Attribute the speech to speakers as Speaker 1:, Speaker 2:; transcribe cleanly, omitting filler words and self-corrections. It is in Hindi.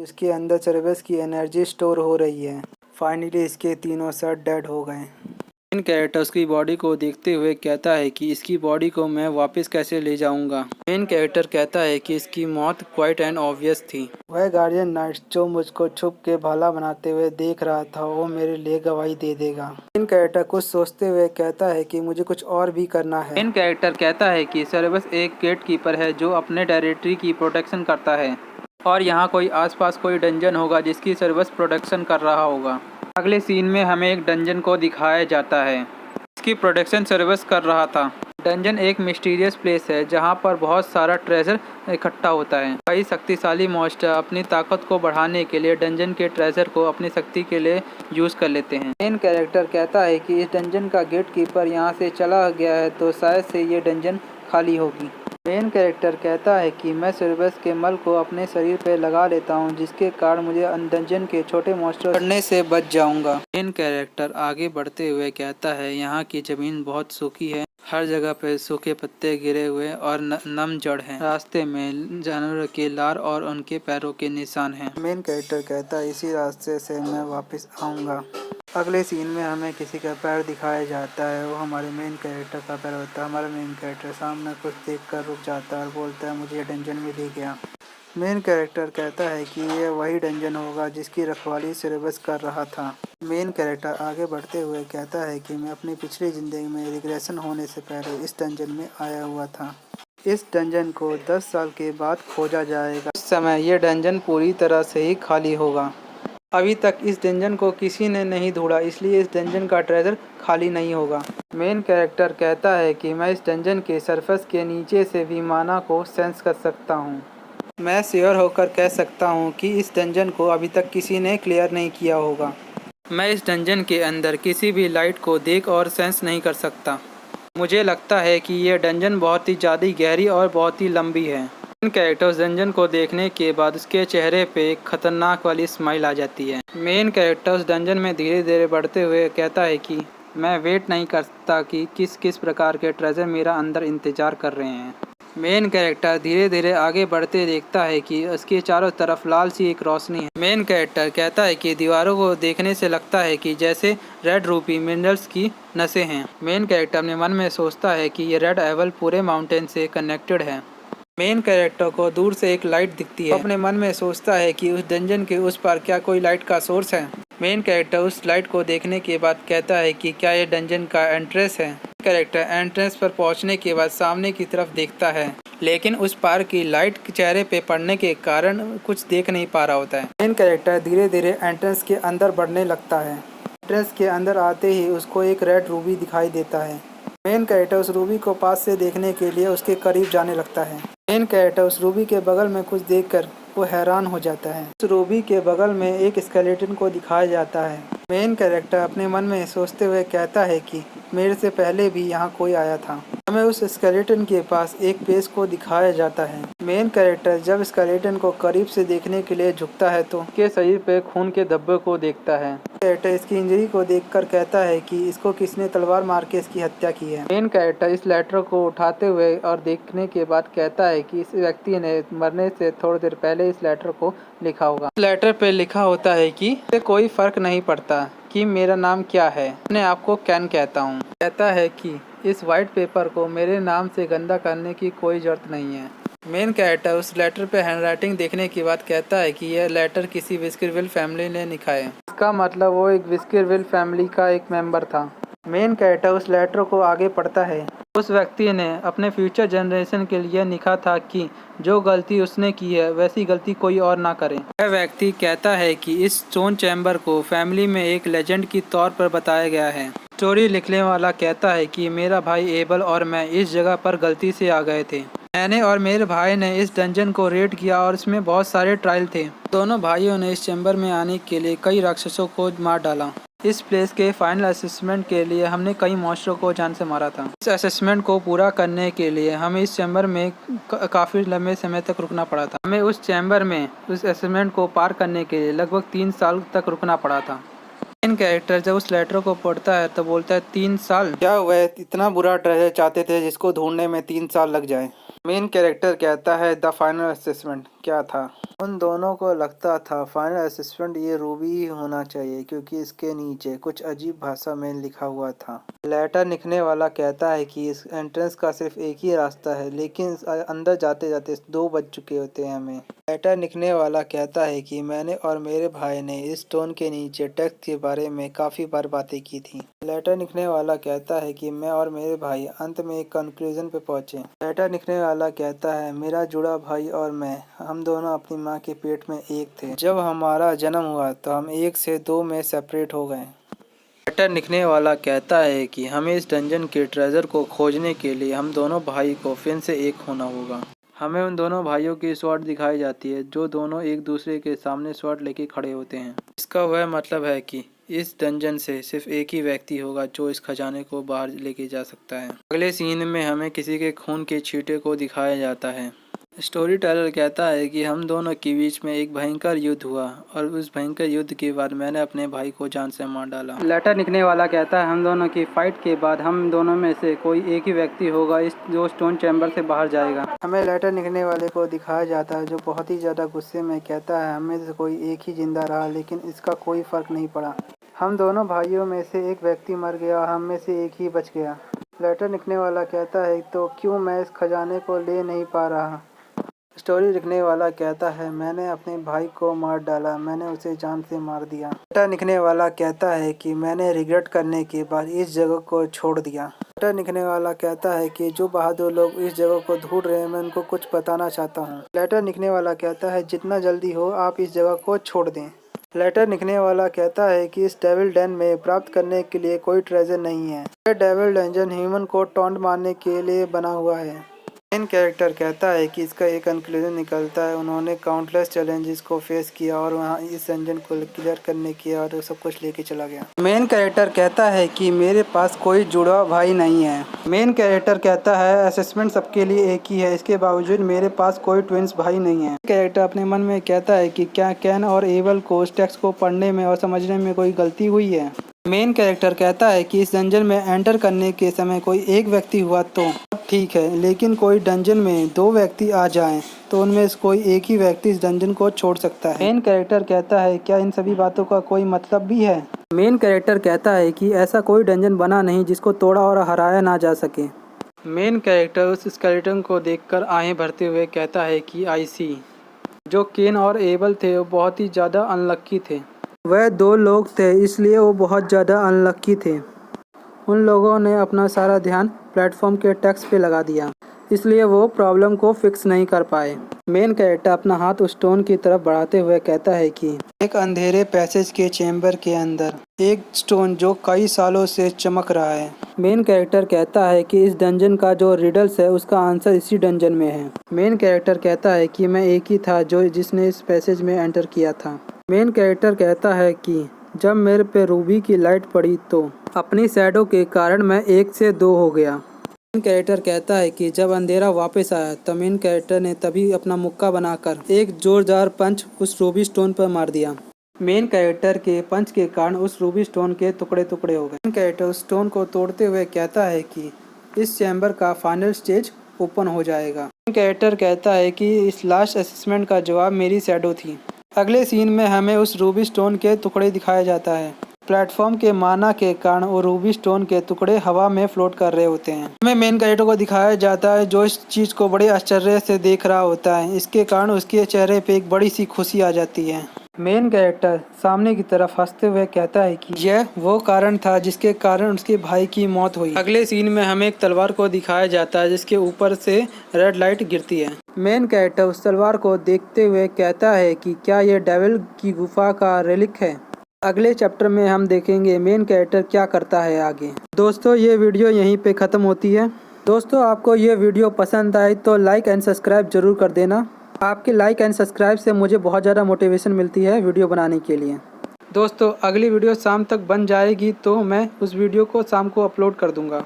Speaker 1: इसके अंदर सर्विस की एनर्जी स्टोर हो रही है। फाइनली इसके तीनों सर डेड हो गए। इन कैरेक्टर्स की बॉडी को देखते हुए कहता है कि इसकी बॉडी को मैं वापस कैसे ले जाऊंगा। मेन कैरेक्टर कहता है कि इसकी मौत क्वाइट एंड ऑब्वियस थी। वह गार्डियन नाइट जो मुझको छुप के भाला बनाते हुए देख रहा था वो मेरे लिए गवाही दे देगा। मेन कैरेक्टर कुछ सोचते हुए कहता है कि मुझे कुछ और भी करना है। मेन कैरेक्टर कहता है कि सर्विस एक गेट कीपर है जो अपने टेरिटरी की प्रोटेक्शन करता है और यहाँ कोई आसपास कोई डंजन होगा जिसकी सर्विस प्रोटेक्शन कर रहा होगा। अगले सीन में हमें एक डंजन को दिखाया जाता है इसकी प्रोटेक्शन सर्विस कर रहा था। डंजन एक मिस्टीरियस प्लेस है जहाँ पर बहुत सारा ट्रेजर इकट्ठा होता है। कई शक्तिशाली मॉन्स्टर अपनी ताकत को बढ़ाने के लिए डंजन के ट्रेजर को अपनी शक्ति के लिए यूज़ कर लेते हैं। मेन कैरेक्टर कहता है कि इस डंजन का गेट कीपर यहाँ से चला गया है तो शायद से ये डंजन खाली होगी। मेन कैरेक्टर कहता है कि मैं सर्विस के मल को अपने शरीर पर लगा लेता हूँ जिसके कारण मुझे डंजन के छोटे मॉन्स्टर पड़ने से बच जाऊंगा। मेन कैरेक्टर आगे बढ़ते हुए कहता है यहाँ की ज़मीन बहुत सूखी है, हर जगह पे सूखे पत्ते गिरे हुए और नम जड़ हैं। रास्ते में जानवर के लार और उनके पैरों के निशान हैं। मेन कैरेक्टर कहता है इसी रास्ते से मैं वापस आऊँगा। अगले सीन में हमें किसी का पैर दिखाया जाता है, वो हमारे मेन कैरेक्टर का पैर होता है। हमारा मेन कैरेक्टर सामने कुछ देखकर रुक जाता है और बोलता है मुझे ये डंजन मिल गया। मेन कैरेक्टर कहता है कि ये वही डंजन होगा जिसकी रखवाली सर्विस कर रहा था। मेन कैरेक्टर आगे बढ़ते हुए कहता है कि मैं अपनी पिछली ज़िंदगी में रिग्रेशन होने से पहले इस डंजन में आया हुआ था। इस डंजन को 10 साल के बाद खोजा जाएगा। उस समय ये डंजन पूरी तरह से ही खाली होगा। अभी तक इस डंजन को किसी ने नहीं ढूंढा इसलिए इस डंजन का ट्रेजर खाली नहीं होगा। मेन कैरेक्टर कहता है कि मैं इस डंजन के सरफेस के नीचे से भी माना को सेंस कर सकता हूँ। मैं श्योर होकर कह सकता हूँ कि इस डंजन को अभी तक किसी ने क्लियर नहीं किया होगा। मैं इस डंजन के अंदर किसी भी लाइट को देख और सेंस नहीं कर सकता। मुझे लगता है कि यह डंजन बहुत ही ज़्यादा गहरी और बहुत ही लंबी है। मेन कैरेक्टर डंजन को देखने के बाद उसके चेहरे पे एक खतरनाक वाली स्माइल आ जाती है। मेन कैरेक्टर डंजन में धीरे धीरे बढ़ते हुए कहता है कि मैं वेट नहीं करता कि किस किस प्रकार के ट्रेजर मेरा अंदर इंतज़ार कर रहे हैं। मेन कैरेक्टर धीरे धीरे आगे बढ़ते देखता है कि उसके चारों तरफ लाल सी एक रोशनी है। मेन कैरेक्टर कहता है कि दीवारों को देखने से लगता है कि जैसे रेड रूपी मिनरल्स की नसें हैं। मेन कैरेक्टर अपने मन में सोचता है कि ये रेड एवल पूरे माउंटेन से कनेक्टेड है। मेन कैरेक्टर को दूर से एक लाइट दिखती है। अपने मन में सोचता है कि उस डंजन के उस पार क्या कोई लाइट का सोर्स है। मेन कैरेक्टर उस लाइट को देखने के बाद कहता है कि क्या ये डंजन का एंट्रेंस है। कैरेक्टर एंट्रेंस पर पहुंचने के बाद सामने की तरफ देखता है लेकिन उस पार की लाइट चेहरे पे पड़ने के कारण कुछ देख नहीं पा रहा होता है। मेन कैरेक्टर धीरे धीरे एंट्रेंस के अंदर बढ़ने लगता है। एंट्रेंस के अंदर आते ही उसको एक रेड रूबी दिखाई देता है। मेन कैरेक्टर उस रूबी को पास से देखने के लिए उसके करीब जाने लगता है। मेन कैरेक्टर उस रूबी के बगल में कुछ देखकर वो हैरान हो जाता है। उस रूबी के बगल में एक स्केलेटन को दिखाया जाता है। मेन कैरेक्टर अपने मन में सोचते हुए कहता है कि मेरे से पहले भी यहाँ कोई आया था। हमें उस स्केलेटन के पास एक पेज को दिखाया जाता है। मेन कैरेक्टर जब स्केलेटन को करीब से देखने के लिए झुकता है तो उसके शरीर पे खून के धब्बे को देखता है। कैरेक्टर इसकी इंजरी को देखकर कहता है कि इसको किसने तलवार मार के इसकी हत्या की है। मेन कैरेक्टर इस लेटर को उठाते हुए और देखने के बाद कहता है कि इस व्यक्ति ने मरने से थोड़ी देर पहले इस लेटर को लिखा होगा। इस लेटर पे लिखा होता है कि कोई फर्क नहीं पड़ता कि मेरा नाम क्या है, मैं आपको कैन कहता हूँ। कहता है कि इस वाइट पेपर को मेरे नाम से गंदा करने की कोई ज़रूरत नहीं है। मेन कैरेक्टर उस लेटर पे हैंडराइटिंग देखने के बाद कहता है कि यह लेटर किसी विस्करविल फैमिली ने लिखा है। इसका मतलब वो एक विस्करविल फैमिली का एक मेंबर था। मेन कैरेक्टर उस लेटर को आगे पढ़ता है। उस व्यक्ति ने अपने फ्यूचर जनरेशन के लिए लिखा था कि जो गलती उसने की है वैसी गलती कोई और ना करे। वह व्यक्ति कहता है कि इस स्टोन चैम्बर को फैमिली में एक लेजेंड की तौर पर बताया गया है। स्टोरी लिखने वाला कहता है कि मेरा भाई एबल और मैं इस जगह पर गलती से आ गए थे। मैंने और मेरे भाई ने इस डंजन को रेड किया और इसमें बहुत सारे ट्रायल थे। दोनों भाइयों ने इस चैम्बर में आने के लिए कई राक्षसों को मार डाला। इस प्लेस के फाइनल असेसमेंट के लिए हमने कई मॉन्स्टरों को जान से मारा था। इस असेसमेंट को पूरा करने के लिए हमें इस चैम्बर में काफ़ी लंबे समय तक रुकना पड़ा था। हमें उस चैम्बर में उस असेसमेंट को पार करने के लिए लगभग 3 साल तक रुकना पड़ा था। मेन कैरेक्टर जब उस लेटर को पढ़ता है तो बोलता है 3 साल? क्या वह इतना बुरा ट्रेजर चाहते थे जिसको ढूंढने में 3 साल लग जाए? मेन कैरेक्टर कहता है द फाइनल असेसमेंट। क्या था। उन दोनों को लगता था फाइनल असेसमेंट ये रूबी ही होना चाहिए क्योंकि इसके नीचे कुछ अजीब भाषा में लिखा हुआ था। लेटर लिखने वाला कहता है कि इस एंट्रेंस का सिर्फ एक ही रास्ता है, लेकिन अंदर जाते जाते 2 बज चुके होते हैं हमें। लेटर लिखने वाला कहता है कि मैंने और मेरे भाई ने इस स्टोन के नीचे टेक्स्ट के बारे में काफ़ी बार बातें की थी। लेटर लिखने वाला कहता है कि मैं और मेरे भाई अंत में एक कंक्लूजन पे पहुंचे। लेटर लिखने वाला कहता है मेरा जुड़ा भाई और मैं, हम दोनों अपनी माँ के पेट में एक थे। जब हमारा जन्म हुआ तो हम 1 से 2 में सेपरेट हो गए। लेटर लिखने वाला कहता है कि हमें इस डंजन के ट्रेजर को खोजने के लिए हम दोनों भाई को फिर से एक होना होगा। हमें उन दोनों भाइयों की स्वॉर्ड दिखाई जाती है जो दोनों एक दूसरे के सामने स्वॉर्ड लेके खड़े होते हैं। इसका वह मतलब है कि इस डंजन से सिर्फ एक ही व्यक्ति होगा जो इस खजाने को बाहर लेके जा सकता है। अगले सीन में हमें किसी के खून के छींटे को दिखाया जाता है। स्टोरी टेलर कहता है कि हम दोनों के बीच में एक भयंकर युद्ध हुआ और उस भयंकर युद्ध के बाद मैंने अपने भाई को जान से मार डाला। लेटर लिखने वाला कहता है हम दोनों की फाइट के बाद हम दोनों में से कोई एक ही व्यक्ति होगा इस जो स्टोन चैम्बर से बाहर जाएगा। हमें लेटर लिखने वाले को दिखाया जाता है जो बहुत ही ज़्यादा गुस्से में कहता है हमें से कोई एक ही जिंदा रहा लेकिन इसका कोई फ़र्क नहीं पड़ा। हम दोनों भाइयों में से एक व्यक्ति मर गया और हम में से एक ही बच गया। लेटर लिखने वाला कहता है तो क्यों मैं इस खजाने को ले नहीं पा रहा। स्टोरी लिखने वाला कहता है मैंने अपने भाई को मार डाला, मैंने उसे जान से मार दिया। लेटर लिखने वाला कहता है कि मैंने रिग्रेट करने के बाद इस जगह को छोड़ दिया। लेटर लिखने वाला कहता है कि जो बहादुर लोग इस जगह को ढूंढ रहे हैं मैं उनको कुछ बताना चाहता हूँ। लेटर लिखने वाला कहता है जितना जल्दी हो आप इस जगह को छोड़ दें। लेटर लिखने वाला कहता है कि इस डेविल डैन में प्राप्त करने के लिए कोई ट्रेजर नहीं है। यह डेविल डंजन ह्यूमन को टॉन्ट मारने के लिए बना हुआ है। मेन कैरेक्टर कहता है कि इसका एक कंक्लूजन निकलता है उन्होंने काउंटलेस चैलेंजेस को फेस किया और वहाँ इस डंजन को क्लियर करने किया और सब कुछ लेके चला गया। मेन कैरेक्टर कहता है कि मेरे पास कोई जुड़ा भाई नहीं है। मेन कैरेक्टर कहता है असेसमेंट सबके लिए एक ही है, इसके बावजूद मेरे पास कोई ट्विंस भाई नहीं है। कैरेक्टर अपने मन में कहता है कि क्या कैन और एबल को इस टेक्स्ट को पढ़ने में और समझने में कोई गलती हुई है। मेन कैरेक्टर कहता है कि इस डंजन में एंटर करने के समय कोई एक व्यक्ति हुआ तो ठीक है, लेकिन कोई डंजन में 2 व्यक्ति आ जाएं तो उनमें से कोई एक ही व्यक्ति इस डंजन को छोड़ सकता है। मेन कैरेक्टर कहता है क्या इन सभी बातों का कोई मतलब भी है। मेन कैरेक्टर कहता है कि ऐसा कोई डंजन बना नहीं जिसको तोड़ा और हराया ना जा सके। मेन कैरेक्टर उस स्केलेटन को देखकर आहें भरते हुए कहता है कि आई सी। जो केन और एबल थे वो बहुत ही ज़्यादा अनलक्की थे। वह 2 लोग थे इसलिए वो बहुत ज़्यादा अनलक्की थे। उन लोगों ने अपना सारा ध्यान प्लेटफॉर्म के टेक्स्ट पे लगा दिया, इसलिए वो प्रॉब्लम को फिक्स नहीं कर पाए। मेन कैरेक्टर अपना हाथ उस स्टोन की तरफ बढ़ाते हुए कहता है कि एक अंधेरे पैसेज के चैम्बर के अंदर एक स्टोन जो कई सालों से चमक रहा है। मेन कैरेक्टर कहता है कि इस डंजन का जो रिडल्स है उसका आंसर इसी डंजन में है। मेन कैरेक्टर कहता है कि मैं एक ही था जिसने इस पैसेज में एंटर किया था। मेन कैरेक्टर कहता है कि जब मेरे पे रूबी की लाइट पड़ी तो अपनी शैडो के कारण मैं 1 से 2 हो गया। मेन कैरेक्टर कहता है कि जब अंधेरा वापस आया तो मेन कैरेक्टर ने तभी अपना मुक्का बनाकर एक जोरदार पंच उस रूबी स्टोन पर मार दिया। मेन कैरेक्टर के पंच के कारण उस रूबी स्टोन के टुकड़े टुकड़े हो गए। मेन कैरेक्टर उस स्टोन को तोड़ते हुए कहता है कि इस चैम्बर का फाइनल स्टेज ओपन हो जाएगा। मेन कैरेक्टर कहता है कि इस लास्ट असेसमेंट का जवाब मेरी शैडो थी। अगले सीन में हमें उस रूबी स्टोन के टुकड़े दिखाया जाता है। प्लेटफॉर्म के माना के कारण वो रूबी स्टोन के टुकड़े हवा में फ्लोट कर रहे होते हैं। हमें मेन कैरेक्टर को दिखाया जाता है जो इस चीज़ को बड़े आश्चर्य से देख रहा होता है। इसके कारण उसके चेहरे पे एक बड़ी सी खुशी आ जाती है। मेन कैरेक्टर सामने की तरफ हंसते हुए कहता है कि यह वो कारण था जिसके कारण उसके भाई की मौत हुई। अगले सीन में हमें एक तलवार को दिखाया जाता है जिसके ऊपर से रेड लाइट गिरती है। मेन कैरेक्टर उस तलवार को देखते हुए कहता है कि क्या यह डेविल की गुफा का रेलिक है। अगले चैप्टर में हम देखेंगे मेन कैरेक्टर क्या करता है आगे। दोस्तों ये वीडियो यहीं पे ख़त्म होती है। दोस्तों आपको ये वीडियो पसंद आए तो लाइक एंड सब्सक्राइब जरूर कर देना। आपके लाइक एंड सब्सक्राइब से मुझे बहुत ज़्यादा मोटिवेशन मिलती है वीडियो बनाने के लिए। दोस्तों अगली वीडियो शाम तक बन जाएगी तो मैं उस वीडियो को शाम को अपलोड कर दूँगा।